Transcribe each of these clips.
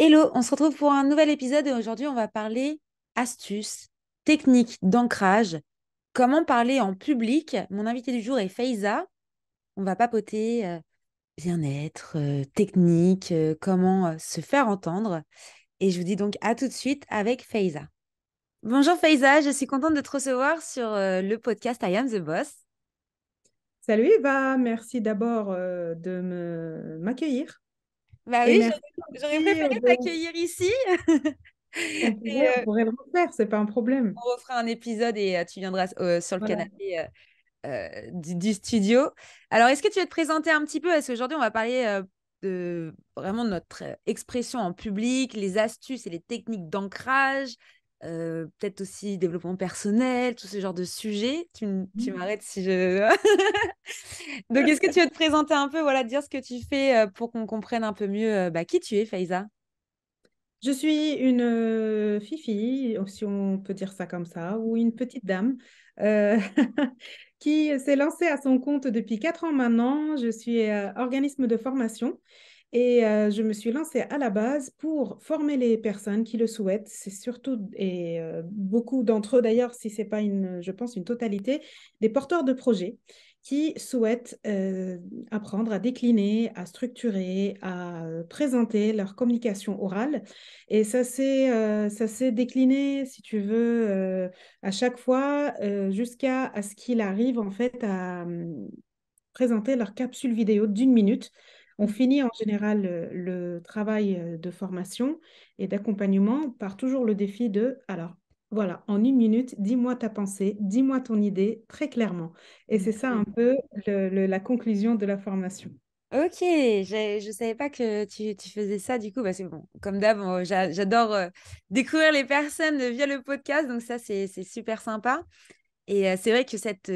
Hello, on se retrouve pour un nouvel épisode et aujourd'hui on va parler astuces, techniques d'ancrage, comment parler en public. Mon invité du jour est Faiza. On va papoter bien-être, technique, comment se faire entendre. Et je vous dis donc à tout de suite avec Faiza. Bonjour Faiza, je suis contente de te recevoir sur le podcast I Am the Boss. Salut Eva, merci d'abord de m'accueillir Bah et oui, merci j'aurais aussi préféré t'accueillir ici. Et, on pourrait le refaire, c'est pas un problème. on refera un épisode et tu viendras sur le Voilà. canapé du studio. Alors, est-ce que tu veux te présenter un petit peu? Parce qu'aujourd'hui, on va parler de vraiment notre expression en public, les astuces et les techniques d'ancrage, peut-être aussi développement personnel, tout ce genre de sujets. Tu m'arrêtes si je... Donc, est-ce que tu veux te présenter un peu, voilà, dire ce que tu fais pour qu'on comprenne un peu mieux qui tu es, Faiza? Je suis une fifi, si on peut dire ça comme ça, ou une petite dame euh, qui s'est lancée à son compte depuis 4 ans maintenant. Je suis organisme de formation. Et je me suis lancée à la base pour former les personnes qui le souhaitent. C'est surtout, et beaucoup d'entre eux d'ailleurs, si ce n'est pas je pense, une totalité, des porteurs de projets qui souhaitent apprendre à décliner, à structurer, à présenter leur communication orale. Et ça s'est décliné, si tu veux, à chaque fois jusqu'à à ce qu'il arrive en fait à présenter leur capsule vidéo d'1 minute. On finit en général le travail de formation et d'accompagnement par toujours le défi de, alors voilà, en 1 minute, dis-moi ta pensée, dis-moi ton idée très clairement. Et c'est ça un peu la conclusion de la formation. Ok, je savais pas que tu faisais ça du coup, parce que bon, comme d'hab, j'adore découvrir les personnes via le podcast, donc ça c'est super sympa. Et c'est vrai que cette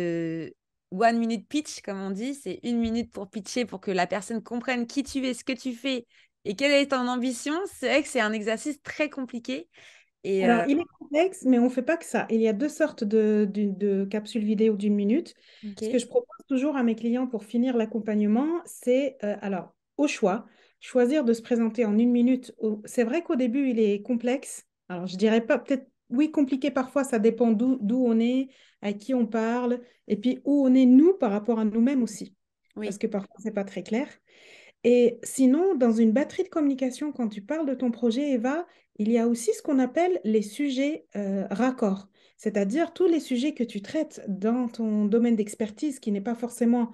one minute pitch, comme on dit, c'est 1 minute pour pitcher, pour que la personne comprenne qui tu es, ce que tu fais et quelle est ton ambition. C'est vrai que c'est un exercice très compliqué. Et Alors, il est complexe, mais on ne fait pas que ça. Il y a deux sortes de capsules vidéo d'1 minute. Ce que ok, je propose toujours à mes clients pour finir l'accompagnement, c'est, alors, au choix, choisir de se présenter en 1 minute. C'est vrai qu'au début, il est complexe. Alors, je dirais pas, peut-être, oui, compliqué parfois, ça dépend d'où on est, à qui on parle, et puis où on est, nous, par rapport à nous-mêmes aussi. Parce oui, que parfois, c'est pas très clair. Et sinon, dans une batterie de communication, quand tu parles de ton projet, Eva, il y a aussi ce qu'on appelle les sujets raccords, c'est-à-dire tous les sujets que tu traites dans ton domaine d'expertise qui n'est pas forcément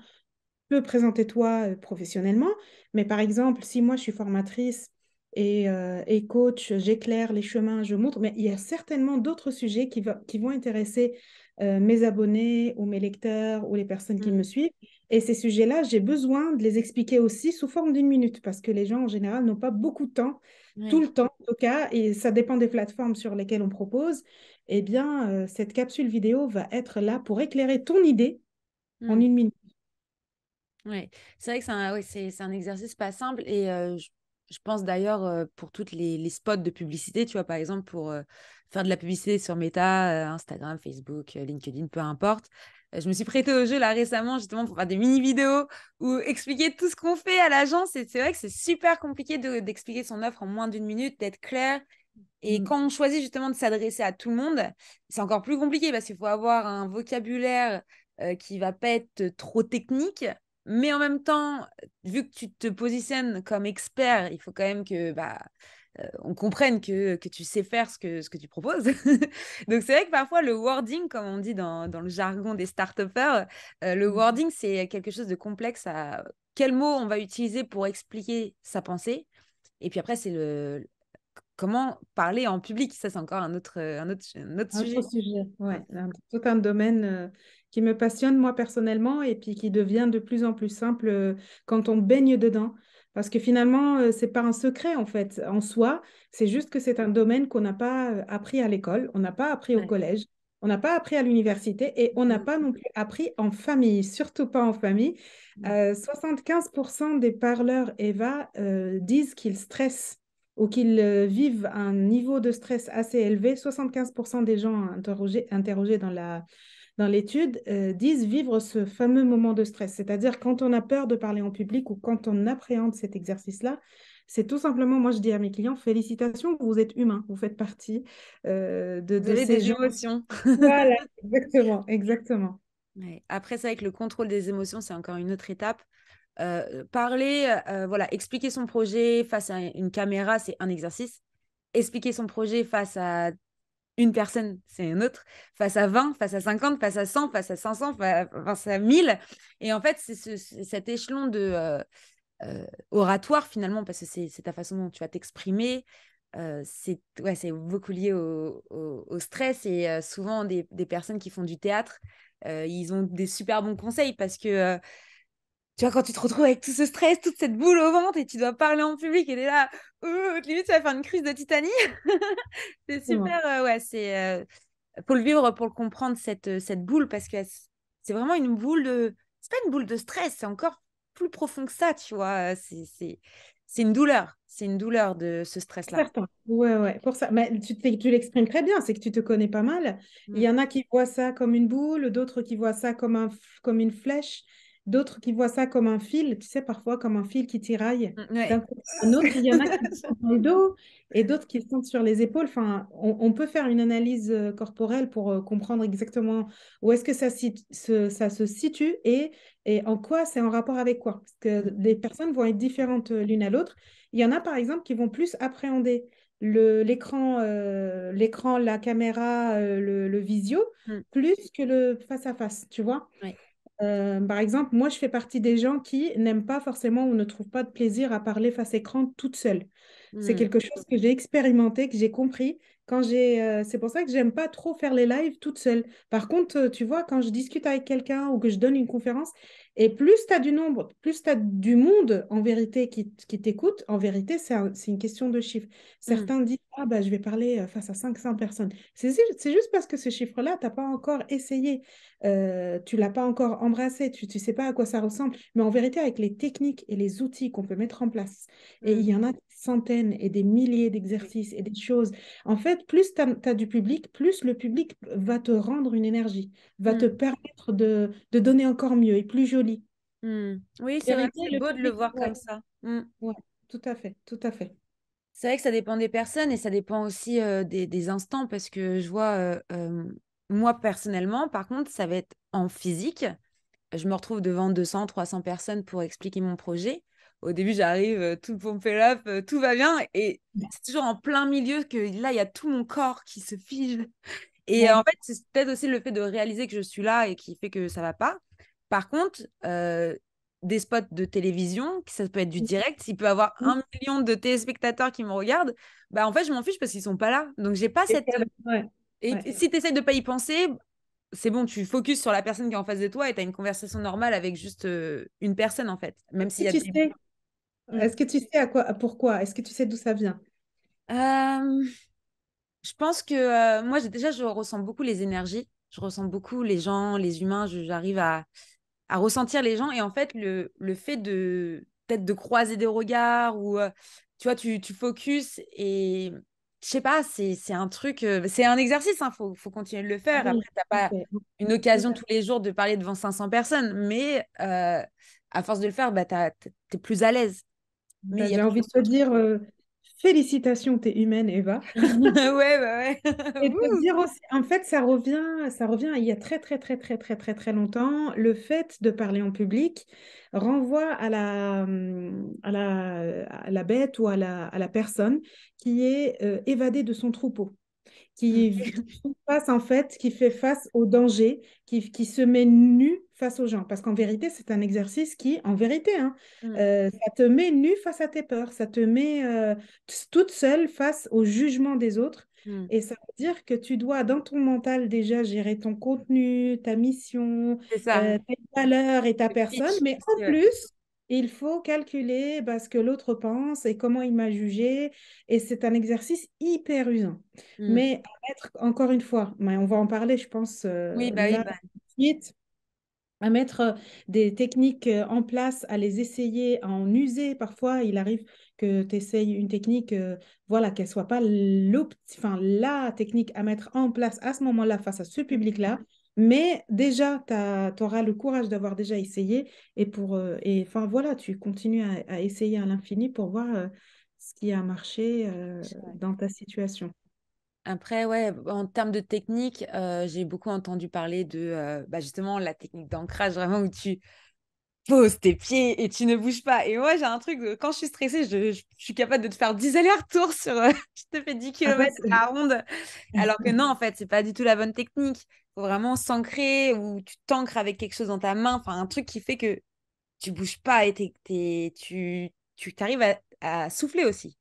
peu présenter toi professionnellement, mais par exemple, si moi je suis formatrice et coach, j'éclaire les chemins, je montre, mais il y a certainement d'autres sujets qui vont intéresser mes abonnés ou mes lecteurs ou les personnes qui mm, me suivent. Et ces sujets-là, j'ai besoin de les expliquer aussi sous forme d'1 minute parce que les gens en général n'ont pas beaucoup de temps, tout oui. le temps en tout cas, et ça dépend des plateformes sur lesquelles on propose. Eh bien, cette capsule vidéo va être là pour éclairer ton idée en Mm. 1 minute. Ouais, c'est vrai que c'est un exercice pas simple et je pense d'ailleurs pour toutes les spots de publicité, tu vois, par exemple pour faire de la publicité sur Meta, Instagram, Facebook, LinkedIn, peu importe. Je me suis prêtée au jeu là récemment justement pour faire des mini-vidéos ou expliquer tout ce qu'on fait à l'agence et c'est vrai que c'est super compliqué d'expliquer son offre en moins d'1 minute, d'être clair. Et Mm. quand on choisit justement de s'adresser à tout le monde, c'est encore plus compliqué parce qu'il faut avoir un vocabulaire qui va pas être trop technique, mais en même temps, vu que tu te positionnes comme expert, il faut quand même que on comprenne que tu sais faire ce que tu proposes. Donc c'est vrai que parfois le wording, comme on dit dans le jargon des start-upers, le wording c'est quelque chose de complexe à quel mot on va utiliser pour expliquer sa pensée. Et puis après, c'est comment parler en public. Ça, c'est encore un autre Un autre sujet. sujet, Mm. ouais. Tout un domaine qui me passionne moi personnellement et puis qui devient de plus en plus simple quand on baigne dedans. Parce que finalement, c'est pas un secret en fait en soi, c'est juste que c'est un domaine qu'on n'a pas appris à l'école, on n'a pas appris au Ouais. collège, on n'a pas appris à l'université et on n'a Mm. pas non plus appris en famille, surtout pas en famille. Mm. 75% des parleurs Eva disent qu'ils stressent ou qu'ils vivent un niveau de stress assez élevé. 75% des gens interrogés dans l'étude disent vivre ce fameux moment de stress. C'est-à-dire quand on a peur de parler en public ou quand on appréhende cet exercice-là, c'est tout simplement, moi je dis à mes clients, félicitations, vous êtes humain, vous faites partie Vous de avez ces des gens. émotions. Voilà, exactement, exactement. Ouais. Après, c'est vrai que le contrôle des émotions, c'est encore une autre étape. Parler, voilà, expliquer son projet face à une caméra, c'est un exercice. Expliquer son projet face à une personne, c'est un autre. Face à 20, face à 50, face à 100, face à 500, face à 1000. Et en fait, c'est cet échelon de oratoire finalement, parce que c'est ta façon dont tu vas t'exprimer. C'est beaucoup lié au stress et souvent des personnes qui font du théâtre, ils ont des super bons conseils parce que tu vois, quand tu te retrouves avec tout ce stress, toute cette boule au ventre et tu dois parler en public et t'es là, limite, tu vas faire une crise de Titanic. C'est super, Exactement. ouais, faut le vivre pour le comprendre, cette boule, parce que c'est vraiment une boule de. C'est pas une boule de stress, c'est encore plus profond que ça, tu vois. C'est une douleur. C'est une douleur de ce stress-là. Certain. Ouais, ouais, pour ça. Mais tu l'exprimes très bien, c'est que tu te connais pas mal. Il Mm. y en a qui voient ça comme une boule, d'autres qui voient ça comme comme une flèche, d'autres qui voient ça comme un fil, tu sais, parfois comme un fil qui tiraille d'un Ouais. côté à un autre. Il y en a qui le sentent dans le dos et d'autres qui le sentent sur les épaules. Enfin, on peut faire une analyse corporelle pour comprendre exactement où est-ce que ça se situe et en quoi c'est en rapport avec quoi. Parce que les personnes vont être différentes l'une à l'autre. Il y en a, par exemple, qui vont plus appréhender l'écran, la caméra, le visio, Mm. plus que le face-à-face, tu vois. Ouais. Par exemple, moi, je fais partie des gens qui n'aiment pas forcément ou ne trouvent pas de plaisir à parler face écran toute seule. C'est Mm. quelque chose que j'ai expérimenté, que j'ai compris. C'est pour ça que j'aime pas trop faire les lives toute seule. Par contre, tu vois, quand je discute avec quelqu'un ou que je donne une conférence, et plus tu as du nombre, plus tu as du monde en vérité qui t'écoute, en vérité, c'est une question de chiffres. Mm. Certains disent, ah bah, je vais parler face à 500 personnes. C'est juste parce que ce chiffre-là, tu n'as pas encore essayé. Tu l'as pas encore embrassé, tu ne sais pas à quoi ça ressemble. Mais en vérité, avec les techniques et les outils qu'on peut mettre en place, et Mm. il y en a des centaines et des milliers Oui. d'exercices et des choses. En fait, plus tu as, du public, plus le public va te rendre une énergie, va te Mm. permettre de donner encore mieux et plus joli. Mm. Oui, En c'est vrai que vérité, c'est le beau de le public, voir comme ouais, ça. Mm. ouais, tout à fait, tout à fait. C'est vrai que ça dépend des personnes et ça dépend aussi des instants parce que je vois, moi personnellement, par contre, ça va être en physique. Je me retrouve devant 200, 300 personnes pour expliquer mon projet. Au début, j'arrive, tout pompé up, tout va bien. Et c'est toujours en plein milieu que là, il y a tout mon corps qui se fige. Et en Ouais. fait, c'est peut-être aussi le fait de réaliser que je suis là et qui fait que ça va pas. Par contre, des spots de télévision, ça peut être du direct, s'il peut avoir 1 million de téléspectateurs qui me regardent, bah en fait, je m'en fiche parce qu'ils sont pas là. Donc, j'ai pas cette. Ouais, Et ouais. si tu essayes de pas y penser, c'est bon, tu focuses sur la personne qui est en face de toi et tu as une conversation normale avec juste une personne, en fait. Même s'il y a Tu des. sais, Mm. est-ce que tu sais pourquoi? Est-ce que tu sais d'où ça vient? Euh, je pense que moi, déjà, je ressens beaucoup les énergies. Je ressens beaucoup les gens, les humains. J'arrive à ressentir les gens. Et en fait, le fait de peut-être de croiser des regards ou tu vois, tu focuses et je sais pas, c'est un truc, c'est un exercice, hein, faut continuer de le faire. Oui, Après, t'as tout à pas fait. une Tout occasion à tous les jours de parler devant 500 personnes, mais à force de le faire, bah, t'es plus à l'aise. Mais il Bah, y a j'ai toujours envie de ce te truc. dire félicitations, t'es humaine, Eva. Ouais, bah ouais. Et de te Wouh. dire aussi, en fait, ça revient il y a très, très, très, très, très, très, très longtemps. Le fait de parler en public renvoie à la bête ou à la personne qui est évadée de son troupeau, qui face en fait, qui fait face au danger, qui se met nu face aux gens. Parce qu'en vérité, c'est un exercice qui, en vérité, hein, Mm, ça te met nu face à tes peurs, ça te met toute seule face au jugement des autres. mm. Et ça veut dire que tu dois, dans ton mental, déjà gérer ton contenu, ta mission, C'est ça. tes valeurs et ta Le personne. pitch Mais aussi, en ouais. plus, il faut calculer bah, ce que l'autre pense et comment il m'a jugé. Et c'est un exercice hyper usant. Mm. Mais encore une fois, mais on va en parler, je pense, Oui, bah oui, là, bah. tout de suite, à mettre des techniques en place, à les essayer, à en user. Parfois, il arrive que tu essayes une technique, voilà, qu'elle soit pas enfin, la technique à mettre en place à ce moment-là face à ce Mm. public-là. Mais déjà, tu auras le courage d'avoir déjà essayé. Et enfin, voilà, tu continues à essayer à l'infini pour voir ce qui a marché Ouais. dans ta situation. Après, ouais, en termes de technique, j'ai beaucoup entendu parler de justement la technique d'ancrage, vraiment où tu poses tes pieds et tu ne bouges pas. Et moi, j'ai un truc, quand je suis stressée, je suis capable de te faire 10 allers-retours sur... je te fais 10 Ah, ça, kilomètres à la ronde. Alors que non, en fait, c'est pas du tout la bonne technique. Il faut vraiment s'ancrer ou tu t'ancres avec quelque chose dans ta main. Enfin, un truc qui fait que tu bouges pas et tu t'arrives à souffler aussi.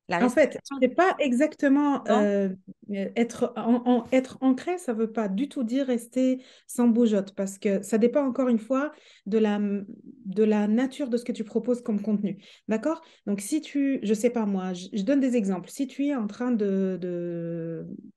La En fait, respiration, c'est pas exactement non? être ancré, ça veut pas du tout dire rester sans bougeotte, parce que ça dépend encore une fois de la nature de ce que tu proposes comme contenu. D'accord? Donc, si tu, je sais pas moi, je donne des exemples. Si tu es en train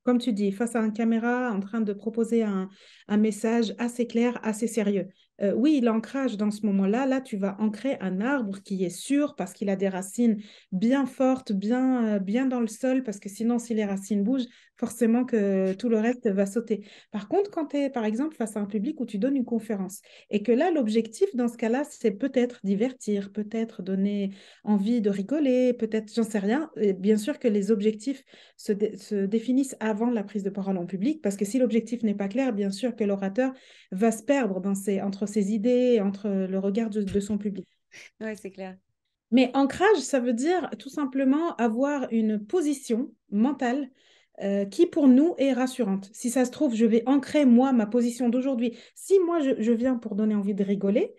comme tu dis, face à une caméra, en train de proposer un message assez clair, assez sérieux. Oui, l'ancrage dans ce moment-là, là, tu vas ancrer un arbre qui est sûr parce qu'il a des racines bien forte, bien dans le sol, parce que sinon, si les racines bougent, forcément que tout le reste va sauter. Par contre, quand tu es, par exemple, face à un public où tu donnes une conférence, et que là, l'objectif, dans ce cas-là, c'est peut-être divertir, peut-être donner envie de rigoler, peut-être, j'en sais rien. Et bien sûr que les objectifs se définissent avant la prise de parole en public, parce que si l'objectif n'est pas clair, bien sûr que l'orateur va se perdre entre ses idées, entre le regard de son public. Ouais, c'est clair. Mais ancrage, ça veut dire tout simplement avoir une position mentale qui pour nous est rassurante. Si ça se trouve, je vais ancrer moi ma position d'aujourd'hui. Si moi je viens pour donner envie de rigoler,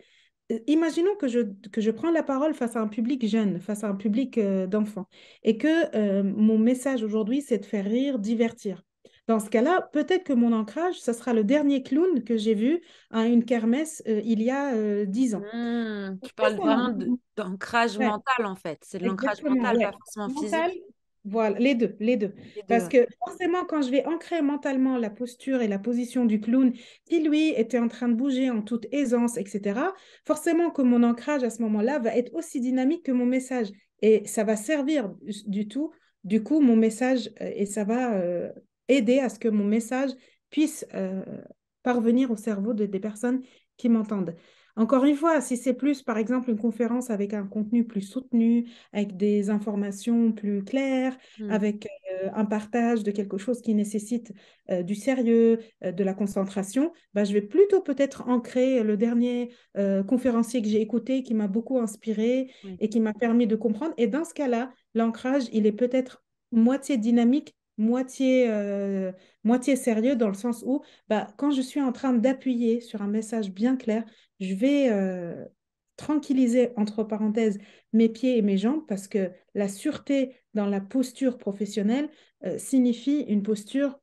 imaginons que je prends la parole face à un public jeune, face à un public d'enfants, et que mon message aujourd'hui, c'est de faire rire, divertir. Dans ce cas-là, peut-être que mon ancrage, ça sera le dernier clown que j'ai vu à une kermesse il y a 10 ans. Tu Ça, parles c'est vraiment d'ancrage ouais. mental, en fait. C'est de l'ancrage Exactement, mental, ouais. pas forcément Mental, physique. voilà, les deux, les deux. Les deux, Parce ouais. que forcément, quand je vais ancrer mentalement la posture et la position du clown, qui lui était en train de bouger en toute aisance, etc., forcément que mon ancrage à ce moment-là va être aussi dynamique que mon message. Et ça va servir du coup, mon message, et ça va aider à ce que mon message puisse parvenir au cerveau des personnes qui m'entendent. Encore une fois, si c'est plus, par exemple, une conférence avec un contenu plus soutenu, avec des informations plus claires, Hmm. avec un partage de quelque chose qui nécessite du sérieux, de la concentration, bah, je vais plutôt peut-être ancrer le dernier conférencier que j'ai écouté, qui m'a beaucoup inspiré Oui. et qui m'a permis de comprendre. Et dans ce cas-là, l'ancrage, il est peut-être moitié dynamique, moitié sérieux, dans le sens où bah, quand je suis en train d'appuyer sur un message bien clair, je vais tranquilliser, entre parenthèses, mes pieds et mes jambes parce que la sûreté dans la posture professionnelle signifie une posture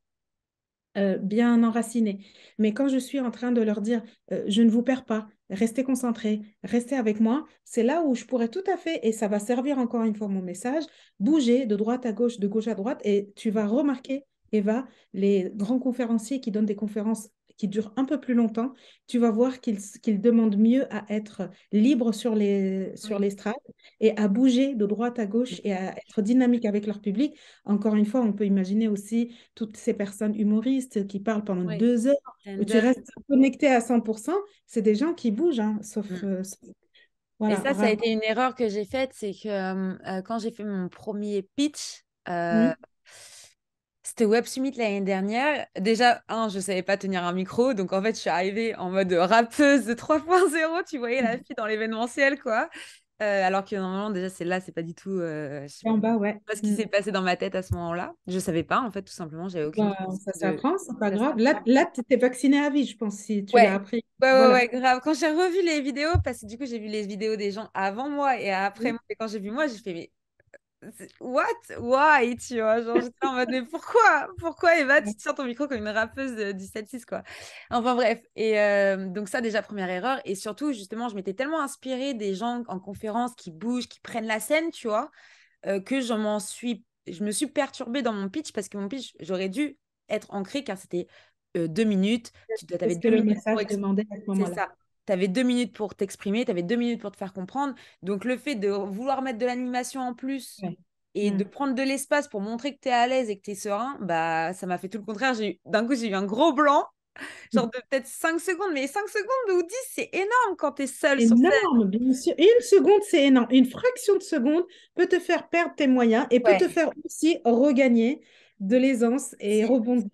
bien enracinée. Mais quand je suis en train de leur dire, je ne vous perds pas, restez concentrés, restez avec moi, c'est là où je pourrais tout à fait, et ça va servir encore une fois mon message, bouger de droite à gauche, de gauche à droite, et tu vas remarquer, Eva, les grands conférenciers qui donnent des conférences qui durent un peu plus longtemps, tu vas voir qu'ils demandent mieux à être libres sur Oui. l'estrade et à bouger de droite à gauche et à être dynamique avec leur public. Encore une fois, on peut imaginer aussi toutes ces personnes humoristes qui parlent pendant Oui. 2 heures, où tu Stand-up. restes connecté à 100%, c'est des gens qui bougent, hein, Hmm. Et voilà, ça a rare. été une erreur que j'ai faite, c'est que quand j'ai fait mon premier pitch, Hmm. c'était Web Summit l'année dernière. Déjà, je savais pas tenir un micro, donc en fait, je suis arrivée en mode rappeuse de 3.0, tu voyais la fille dans l'événementiel, quoi. Alors que normalement, déjà, c'est là, c'est pas du tout. Je sais En bas, ouais. pas ce qui Hmm. s'est passé dans ma tête à ce moment-là. Je savais pas, en fait, tout simplement, j'avais aucune Bah, ça connaissance de. s'apprend, c'est pas Ça grave. s'apprend. Là tu étais vacciné à vie, je pense, si tu l'as Ouais. appris. Ouais, ouais, Voilà. ouais, grave. Quand j'ai revu les vidéos, parce que du coup, j'ai vu les vidéos des gens avant moi et après Hmm. moi, et quand j'ai vu moi, j'ai fait, mais what? Why? Tu vois, genre, j'étais en mode, mais pourquoi? Pourquoi, Eva, tu te sers ton micro comme une rappeuse du 7-6, quoi. Enfin, bref. Et donc, ça, déjà, première erreur. Et surtout, justement, je m'étais tellement inspirée des gens en conférence qui bougent, qui prennent la scène, tu vois, que je me suis perturbée dans mon pitch parce que mon pitch, j'aurais dû être ancré car c'était 2 minutes. Tu C'est avais ce que deux le minutes pour message demandait à ce c'est moment-là. ça. Tu avais 2 minutes pour t'exprimer, tu avais 2 minutes pour te faire comprendre. Donc, le fait de vouloir mettre de l'animation en plus Ouais. et Hmm. de prendre de l'espace pour montrer que tu es à l'aise et que tu es serein, bah, ça m'a fait tout le contraire. D'un coup, j'ai eu un gros blanc Genre de peut-être 5 secondes, mais 5 secondes ou 10, c'est énorme quand tu es seul sur scène. Énorme, bien sûr. Une seconde, c'est énorme. Une fraction de seconde peut te faire perdre tes moyens et peut te Ouais. faire aussi regagner de l'aisance et C'est rebondir.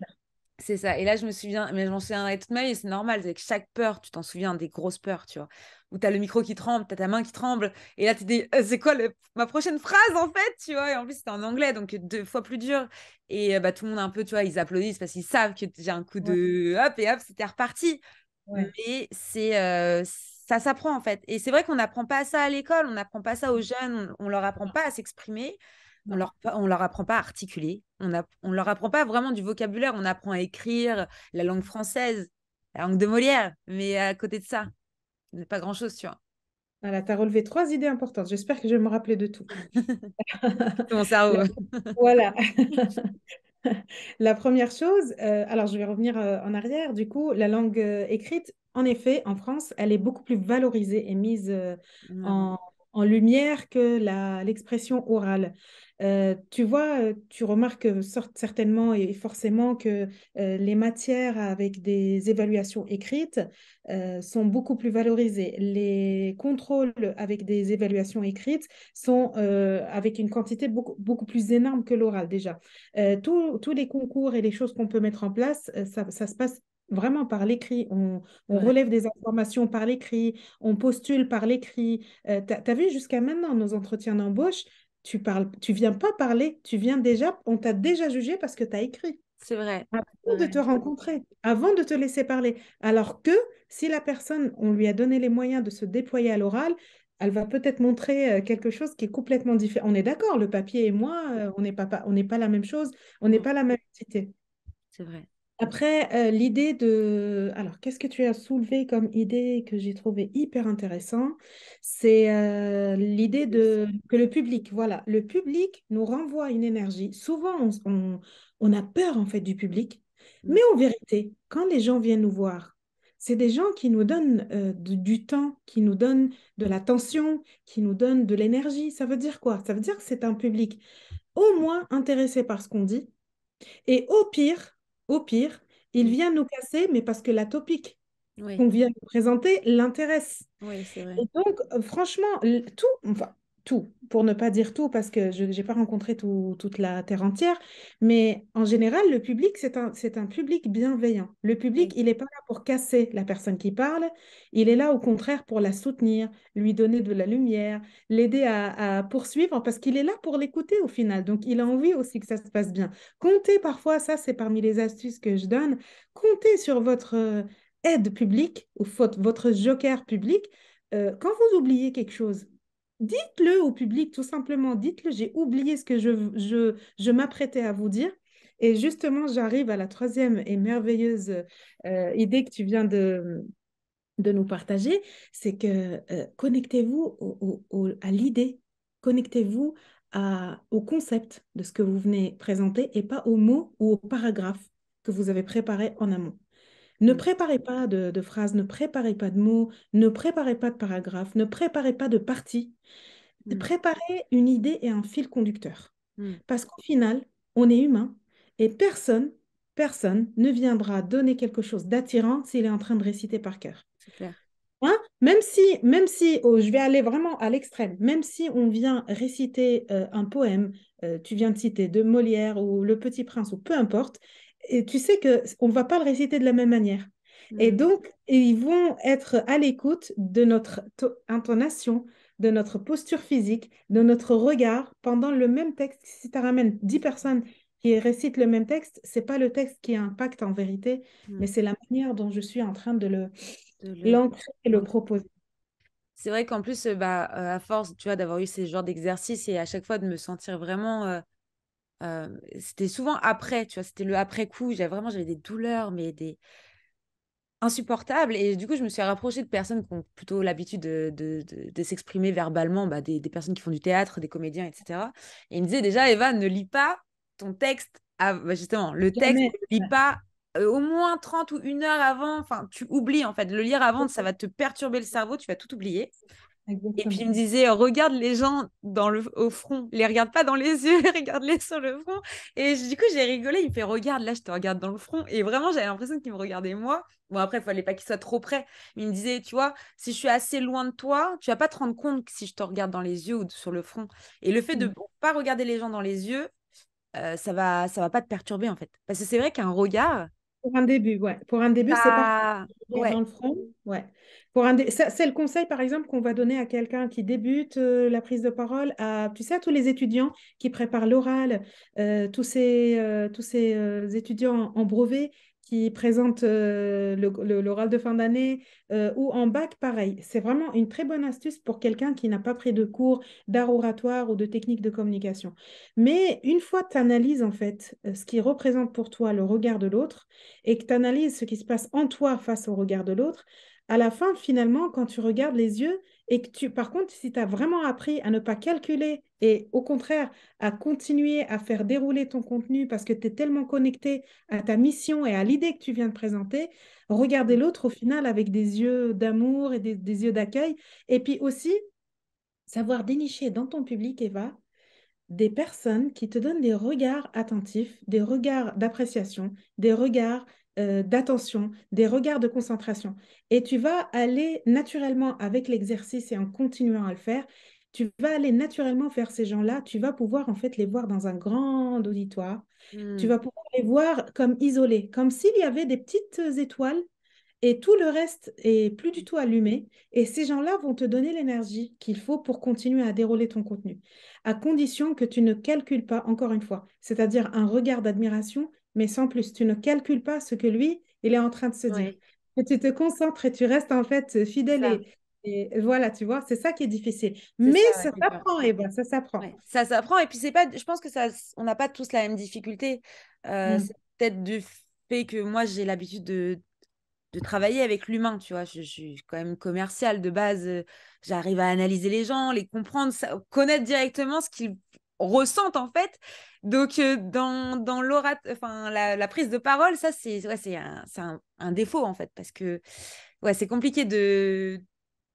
c'est ça. Et là, je me souviens, mais je m'en souviendrai toute ma vie, c'est normal, avec chaque peur, tu t'en souviens des grosses peurs, tu vois, où tu as le micro qui tremble, tu as ta main qui tremble, et là, tu te dis, c'est quoi ma prochaine phrase, en fait, tu vois, et en plus, c'était en anglais, donc 2 fois plus dur. Et bah, tout le monde, un peu, tu vois, ils applaudissent parce qu'ils savent que j'ai un coup Ouais, de hop, et hop, c'était reparti. ouais. Mais ça s'apprend, en fait. Et c'est vrai qu'on n'apprend pas ça à l'école, on n'apprend pas ça aux jeunes, on leur apprend pas à s'exprimer. Non. On leur apprend pas à articuler. On leur apprend pas vraiment du vocabulaire. On apprend à écrire la langue française, la langue de Molière. Mais à côté de ça, il n'est pas grand-chose, tu vois. Voilà, tu as relevé trois idées importantes. J'espère que je vais me rappeler de tout. C'est mon La- cerveau. Voilà. La première chose, alors je vais revenir en arrière, du coup, la langue écrite, en effet, en France, elle est beaucoup plus valorisée et mise Vraiment. en, en lumière que l'expression orale. Tu vois, tu remarques certainement et forcément que les matières avec des évaluations écrites sont beaucoup plus valorisées. Les contrôles avec des évaluations écrites sont avec une quantité beaucoup plus énorme que l'oral déjà. Tous les concours et les choses qu'on peut mettre en place, ça se passe vraiment par l'écrit. On Ouais, relève des informations par l'écrit, on postule par l'écrit. Tu as vu jusqu'à maintenant nos entretiens d'embauche, tu viens pas parler, tu viens déjà, on t'a déjà jugé parce que tu as écrit c'est vrai. C'est avant de vrai. te rencontrer, avant de te laisser parler. Alors que si la personne, on lui a donné les moyens de se déployer à l'oral, elle va peut-être montrer quelque chose qui est complètement différent. On est d'accord, le papier et moi, on n'est pas la même chose, on n'est Mm, pas la même entité. c'est vrai. Après, l'idée de... Alors, qu'est-ce que tu as soulevé comme idée que j'ai trouvé hyper intéressant? C'est l'idée de... que le public, voilà, le public nous renvoie une énergie. Souvent, on a peur en fait du public, Mm, mais en vérité, quand les gens viennent nous voir, c'est des gens qui nous donnent du temps, qui nous donnent de l'attention, qui nous donnent de l'énergie. Ça veut dire quoi? Ça veut dire que c'est un public au moins intéressé par ce qu'on dit et au pire, il mm. vient nous casser, mais parce que la topique Oui, qu'on vient nous présenter l'intéresse. oui, c'est vrai. Et donc, franchement, tout, enfin, tout, pour ne pas dire tout, parce que je n'ai pas rencontré toute la terre entière, mais en général, le public, c'est un public bienveillant. Le public, Oui, il n'est pas là pour casser la personne qui parle, il est là au contraire pour la soutenir, lui donner de la lumière, l'aider à poursuivre, parce qu'il est là pour l'écouter au final. Donc, il a envie aussi que ça se passe bien. Comptez parfois, ça c'est parmi les astuces que je donne, comptez sur votre aide publique ou votre joker public quand vous oubliez quelque chose, dites-le au public, tout simplement. Dites-le, j'ai oublié ce que je m'apprêtais à vous dire. Et justement, j'arrive à la troisième et merveilleuse idée que tu viens de nous partager, c'est que connectez-vous à l'idée, connectez-vous au concept de ce que vous venez présenter et pas aux mots ou aux paragraphes que vous avez préparés en amont. Ne mm, préparez pas de phrases, ne préparez pas de mots, ne préparez pas de paragraphes, ne préparez pas de parties. mm, Préparez une idée et un fil conducteur. mm. Parce qu'au final, on est humain et personne ne viendra donner quelque chose d'attirant s'il est en train de réciter par cœur. C'est clair. Hein? Même si oh, je vais aller vraiment à l'extrême, même si on vient réciter un poème, tu viens de citer de Molière ou Le Petit Prince ou peu importe, et tu sais que on ne va pas le réciter de la même manière. Et Mm, donc, ils vont être à l'écoute de notre intonation, de notre posture physique, de notre regard pendant le même texte. Si tu ramènes 10 personnes qui récitent le même texte, c'est pas le texte qui impacte en vérité, mais mm. c'est la manière dont je suis en train de De le... l'ancrer et le proposer. C'est vrai qu'en plus, bah, à force, tu vois, d'avoir eu ces genres d'exercices et à chaque fois de me sentir vraiment, c'était souvent après, tu vois, c'était le après coup. J'avais des douleurs, mais des insupportables. Et du coup, je me suis rapprochée de personnes qui ont plutôt l'habitude de s'exprimer verbalement, bah, des personnes qui font du théâtre, des comédiens, etc. Et ils me disaient déjà, Eva, ne lis pas ton texte, bah, justement, le texte, Jamais. ne lis pas au moins 30 ou 1 heure avant. Enfin, tu oublies en fait. Le lire avant, ça va te perturber le cerveau, tu vas tout oublier. Et puis il me exactement. disait, regarde les gens au front, les regarde pas dans les yeux, regarde-les sur le front. Et du coup, j'ai rigolé, il me fait, regarde, là, je te regarde dans le front. Et vraiment, j'avais l'impression qu'il me regardait moi. Bon, après, il fallait pas qu'il soit trop près. Mais il me disait, tu vois, si je suis assez loin de toi, tu vas pas te rendre compte que si je te regarde dans les yeux ou sur le front. Et le fait de Mm. ne pas regarder les gens dans les yeux, ça va pas te perturber, en fait. Parce que c'est vrai qu'un regard, Pour un début, ouais. Pour un début, c'est parfait. ça... Regarde dans Ouais. le front, ouais. C'est le conseil, par exemple, qu'on va donner à quelqu'un qui débute la prise de parole, tu sais, à tous les étudiants qui préparent l'oral, tous ces étudiants en brevet qui présentent l'oral de fin d'année ou en bac, pareil. C'est vraiment une très bonne astuce pour quelqu'un qui n'a pas pris de cours d'art oratoire ou de technique de communication. Mais une fois que tu analyses, en fait, ce qui représente pour toi le regard de l'autre, et que tu analyses ce qui se passe en toi face au regard de l'autre, à la fin, finalement, quand tu regardes les yeux et que par contre, si tu as vraiment appris à ne pas calculer et au contraire à continuer à faire dérouler ton contenu parce que tu es tellement connecté à ta mission et à l'idée que tu viens de présenter, regarder l'autre au final avec des yeux d'amour et des yeux d'accueil. Et puis aussi, savoir dénicher dans ton public, Eva, des personnes qui te donnent des regards attentifs, des regards d'appréciation, des regards d'attention, des regards de concentration. Et tu vas aller naturellement avec l'exercice et en continuant à le faire, tu vas aller naturellement vers ces gens-là. Tu vas pouvoir en fait les voir dans un grand auditoire. Tu Hmm. vas pouvoir les voir comme isolés, comme s'il y avait des petites étoiles et tout le reste est plus du tout allumé. Et ces gens-là vont te donner l'énergie qu'il faut pour continuer à dérouler ton contenu, à condition que tu ne calcules pas, encore une fois, c'est-à-dire un regard d'admiration, mais sans plus. Tu ne calcules pas ce que lui, il est en train de se dire. Ouais, Que tu te concentres et tu restes en fait c'est fidèle ça. et voilà, tu vois, c'est ça qui est difficile. C'est Mais ça, ouais, ça qui est dur. s'apprend, Eva, ça s'apprend. Ouais, ça s'apprend. Et puis, c'est pas, je pense que ça, on n'a pas tous la même difficulté. Mm. C'est peut-être du fait que moi, j'ai l'habitude de travailler avec l'humain, tu vois. Je suis quand même commerciale de base. J'arrive à analyser les gens, les comprendre, connaître directement ce qu'ils ressentent, en fait. Donc, dans enfin, la prise de parole, ça, c'est un défaut, en fait. Parce que, ouais, c'est compliqué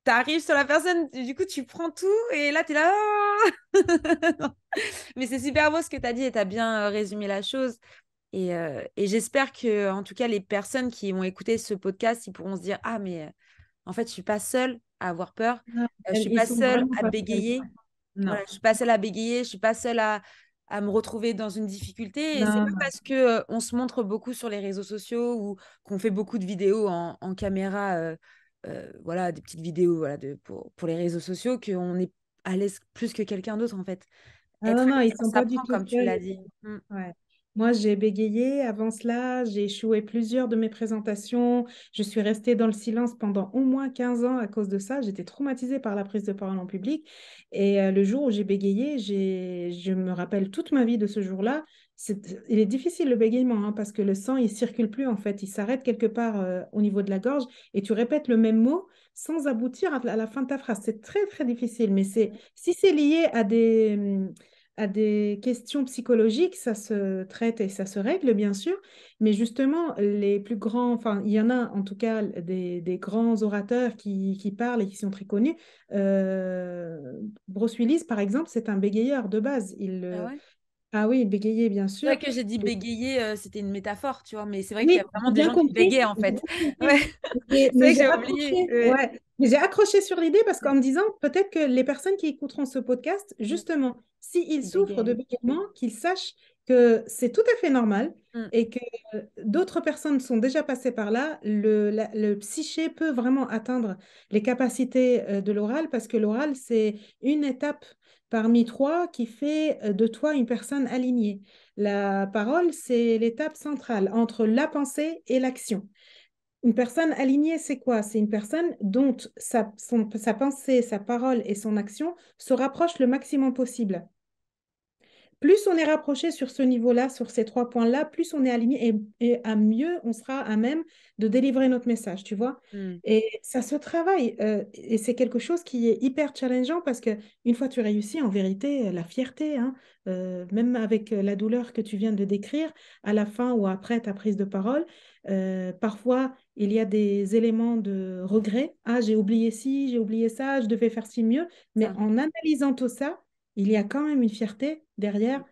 t'arrives sur la personne, du coup, tu prends tout et là, t'es là. Oh Mais c'est super beau ce que tu as dit et tu as bien résumé la chose. Et j'espère que, en tout cas, les personnes qui vont écouter ce podcast, ils pourront se dire, ah, mais en fait, je suis pas seule à avoir peur. Non, Je suis ils pas sont seule vraiment à pas seuls. bégayer. Non, Voilà, je suis pas seule à bégayer. Je suis pas seule à me retrouver dans une difficulté. Et c'est pas non. parce que on se montre beaucoup sur les réseaux sociaux ou qu'on fait beaucoup de vidéos en caméra, voilà, des petites vidéos, voilà, pour les réseaux sociaux, qu'on est à l'aise plus que quelqu'un d'autre, en fait. Ah Être non, à non, l'aise, ils ça sont pas du s'apprend, tout comme tu seuls. l'as dit. Mm. Ouais. Moi, j'ai bégayé. Avant cela, j'ai échoué plusieurs de mes présentations. Je suis restée dans le silence pendant au moins 15 ans à cause de ça. J'étais traumatisée par la prise de parole en public. Et le jour où j'ai bégayé, je me rappelle toute ma vie de ce jour-là. Il est difficile le bégaiement hein, parce que le sang, il circule plus en fait. Il s'arrête quelque part au niveau de la gorge et tu répètes le même mot sans aboutir à la fin de ta phrase. C'est très, très difficile. Mais si c'est lié à des questions psychologiques, ça se traite et ça se règle, bien sûr. Mais justement, les plus grands, enfin, il y en a en tout cas des grands orateurs qui parlent et qui sont très connus. Euh, Bruce Willis, par exemple, c'est un bégayeur de base. Ah ouais? Ah oui, bégayer, bien C'est vrai sûr. que j'ai dit bégayer, c'était une métaphore, tu vois, mais c'est vrai qu'il y a Oui, vraiment j'ai des bien gens qui compris. bégayent, en J'ai fait. bien compris. Ouais, c'est Mais vrai que j'ai j'ai accroché, oublié. Ouais. ouais. Mais j'ai accroché sur l'idée parce qu'en me disant, peut-être que les personnes qui écouteront ce podcast, Mm. justement, s'ils Ils souffrent de bégayent. bégaiement, qu'ils sachent que c'est tout à fait normal Mm. et que d'autres personnes sont déjà passées par là. Le psyché peut vraiment atteindre les capacités de l'oral parce que l'oral, c'est une étape parmi trois qui fait de toi une personne alignée. La parole, c'est l'étape centrale entre la pensée et l'action. Une personne alignée, c'est quoi? C'est une personne dont sa pensée, sa parole et son action se rapprochent le maximum possible. plus on est rapproché sur ce niveau-là, sur ces 3 points-là, plus on est aligné et à mieux on sera à même de délivrer notre message, tu vois. Mm. Et ça se travaille. Et c'est quelque chose qui est hyper challengeant parce que une fois tu réussis, en vérité, la fierté, hein, même avec la douleur que tu viens de décrire, à la fin ou après ta prise de parole, parfois il y a des éléments de regret. Ah, j'ai oublié ci, j'ai oublié ça, je devais faire ci mieux. Mais Ça, en analysant tout ça, il y a quand même une fierté derrière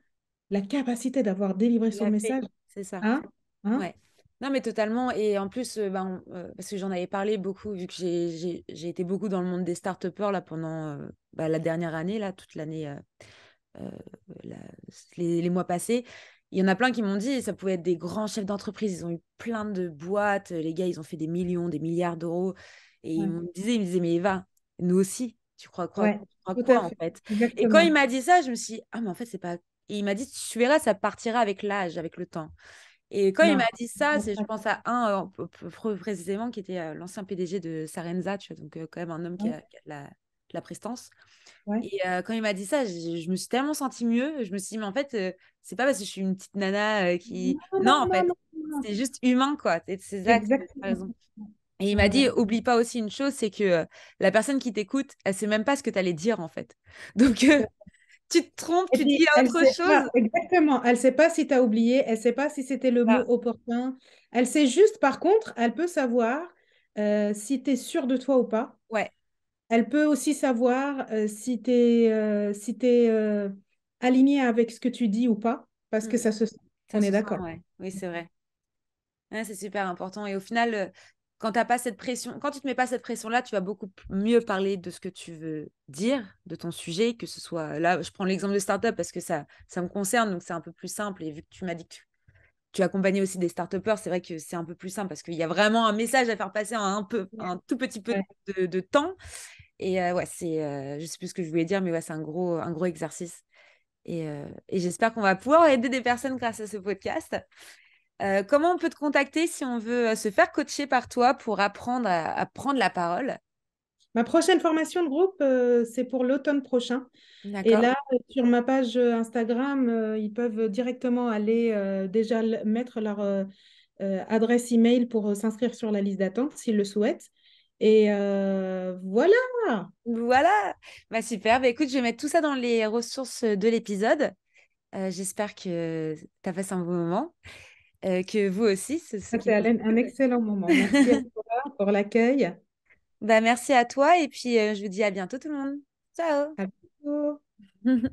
la capacité d'avoir délivré tu son l'as fait, message. c'est ça. Hein? Hein? Ouais. Non, mais totalement. Et en plus, parce que j'en avais parlé beaucoup, vu que j'ai été beaucoup dans le monde des start-upers là, pendant la dernière année, là, toute l'année, euh, la- les mois passés. Il y en a plein qui m'ont dit, ça pouvait être des grands chefs d'entreprise. Ils ont eu plein de boîtes. Les gars, ils ont fait des millions, des milliards d'euros. Et Ouais. ils me disaient, mais Eva, nous aussi, Ouais, tu crois tout à quoi en fait. fait? Et quand il Exactement. m'a dit ça, je me suis dit, ah, mais en fait, c'est pas. Et il m'a dit, tu verras, ça partira avec l'âge, avec le temps. Et quand il Non. m'a dit ça, c'est, je pense à un précisément qui était l'ancien PDG de Sarenza, tu vois, donc quand même un homme Ouais, qui a de la prestance. ouais. Et quand il m'a dit ça, je me suis tellement sentie mieux. Je me suis dit, mais en fait, c'est pas parce que je suis une petite nana qui. Non, Non, non, en non, fait, non, non. c'est juste humain, quoi. C'est ça, tu as Exactement. raison. Et il m'a Ouais, dit, ouais. oublie pas aussi une chose, c'est que la personne qui t'écoute, elle sait même pas ce que tu allais dire, en fait. Donc, tu te trompes, Et tu dis puis, elle autre sait, chose. exactement, elle sait pas si tu as oublié, elle sait pas si c'était le mot Ah, opportun. Elle sait juste, par contre, elle peut savoir si tu es sûr de toi ou pas. ouais, Elle peut aussi savoir si tu es, si t'es, aligné avec ce que tu dis ou pas, parce mm, que ça se sent. ça On est se sent, d'accord. ouais. Oui, c'est vrai. Ouais, c'est super important. Et au final, quand t'as pas cette pression, quand tu te mets pas cette pression-là, tu vas beaucoup mieux parler de ce que tu veux dire, de ton sujet, que ce soit là, je prends l'exemple de startup parce que ça me concerne, donc c'est un peu plus simple. Et vu que tu m'as dit que tu accompagnais aussi des start-upers, c'est vrai que c'est un peu plus simple parce qu'il y a vraiment un message à faire passer en un tout petit peu Ouais. de temps. Et ouais, je sais plus ce que je voulais dire, mais ouais, c'est un gros exercice. Et j'espère qu'on va pouvoir aider des personnes grâce à ce podcast. Comment on peut te contacter si on veut se faire coacher par toi pour apprendre à prendre la parole? Ma prochaine formation de groupe, c'est pour l'automne prochain. Et D'accord? là, sur ma page Instagram, ils peuvent directement aller déjà mettre leur adresse email pour s'inscrire sur la liste d'attente s'ils le souhaitent. Et voilà. Voilà. Bah, super. Bah, écoute, je vais mettre tout ça dans les ressources de l'épisode. J'espère que tu as passé un bon moment. Que vous aussi, ceux qui C'était nous un écoutent. excellent moment. Merci à toi pour l'accueil. Bah, merci à toi et puis je vous dis à bientôt tout le monde. Ciao! À bientôt.